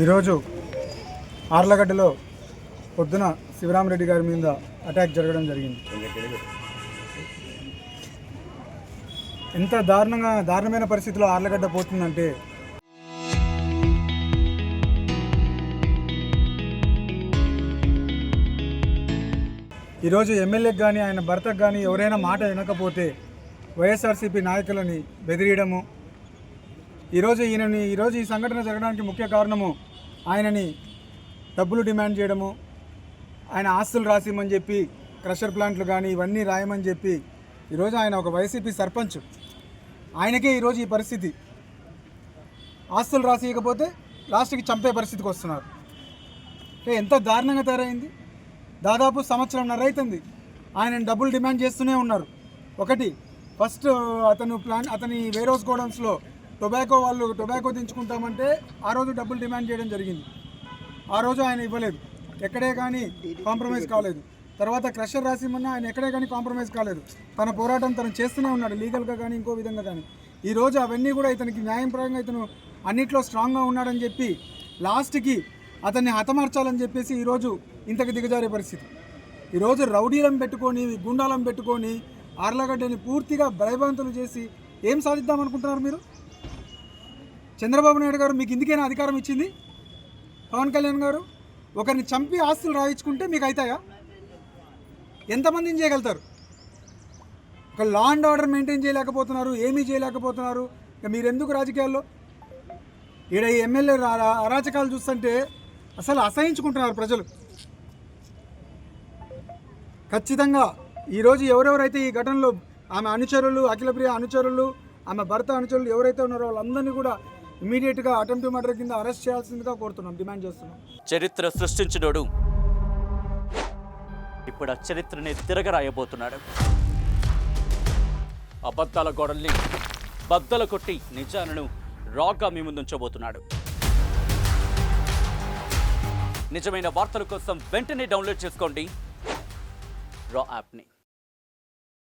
ఈరోజు ఆర్లగడ్డలో పొద్దున శివరామరెడ్డి గారి మీద అటాక్ జరగడం జరిగింది. ఎంత దారుణమైన పరిస్థితిలో ఆర్లగడ్డ పోతుందంటే ఈరోజు ఎమ్మెల్యేకి కానీ ఆయన భర్తకు కానీ ఎవరైనా మాట వినకపోతే వైఎస్ఆర్సీపీ నాయకులని బెదిరియడము, ఈరోజు ఈ సంఘటన జరగడానికి ముఖ్య కారణము ఆయనని డబ్బులు డిమాండ్ చేయడము, ఆయన ఆస్తులు రాసిమని చెప్పి క్రషర్ ప్లాంట్లు కానీ ఇవన్నీ రాయమని చెప్పి ఈరోజు ఆయన ఒక వైసీపీ సర్పంచ్, ఆయనకే ఈరోజు ఈ పరిస్థితి. ఆస్తులు రాసియకపోతే లాస్ట్కి చంపే పరిస్థితికి వస్తున్నారు. అంటే ఎంత దారుణంగా తయారైంది. దాదాపు సంవత్సరంన్నర అవుతుంది ఆయన డబ్బులు డిమాండ్ చేస్తూనే ఉన్నారు. ఒకటి ఫస్ట్ అతని వేర్ హౌస్ గోడౌన్స్లో టొబాకో దించుకుంటామంటే ఆ రోజు డబ్బులు డిమాండ్ చేయడం జరిగింది. ఆ రోజు ఆయన ఇవ్వలేదు, ఎక్కడే కానీ కాంప్రమైజ్ కాలేదు. తర్వాత క్రషర్ రాసిమన్నా ఆయన ఎక్కడే కానీ కాంప్రమైజ్ కాలేదు. తన పోరాటం తను చేస్తూనే ఉన్నాడు, లీగల్గా కానీ ఇంకో విధంగా కానీ. ఈరోజు అవన్నీ కూడా ఇతనికి న్యాయపరంగా ఇతను అన్నిట్లో స్ట్రాంగ్గా ఉన్నాడని చెప్పి లాస్ట్కి అతన్ని హతమార్చాలని చెప్పేసి ఈరోజు ఇంతకు దిగజారే పరిస్థితి. ఈరోజు రౌడీలను పెట్టుకొని గుండాలను పెట్టుకొని ఆర్లగడ్డని పూర్తిగా భయభ్రాంతులు చేసి ఏం సాధిద్దాం అనుకుంటున్నారు మీరు? చంద్రబాబు నాయుడు గారు మీకు ఇందుకైనా అధికారం ఇచ్చింది? పవన్ కళ్యాణ్ గారు ఒకరిని చంపి ఆస్తులు రాయించుకుంటే మీకు అవుతాయా? ఎంతమందిని చేయగలుగుతారు? ఒక లా అండ్ ఆర్డర్ మెయింటైన్ చేయలేకపోతున్నారు, ఏమీ చేయలేకపోతున్నారు. ఇక మీరు ఎందుకు రాజకీయాల్లో? ఈడ ఈ ఎమ్మెల్యే అరాచకాలు చూస్తుంటే అసలు అసహించుకుంటున్నారు ప్రజలు. ఖచ్చితంగా ఈరోజు ఎవరెవరైతే ఈ ఘటనలో ఆమె అనుచరులు, అఖిలప్రియ అనుచరులు, ఆమె భర్త అనుచరులు ఎవరైతే ఉన్నారో వాళ్ళందరినీ కూడా ఇమీడియట్గా అటెంప్ట్ మర్డర్ కింద అరెస్ట్ చేయాల్సిందిగా కోరుతున్నాం, డిమాండ్ చేస్తున్నాం. చరిత్ర సృష్టించినోడు ఇప్పుడు ఆ చరిత్రని తిరగరాయబోతున్నాడు. అబద్ధాల గోడల్ని బద్దలు కొట్టి నిజాలను రాగా మీ ముందుంచబోతున్నాడు. నిజమైన వార్తల కోసం వెంటనే డౌన్లోడ్ చేసుకోండి రా యాప్ని.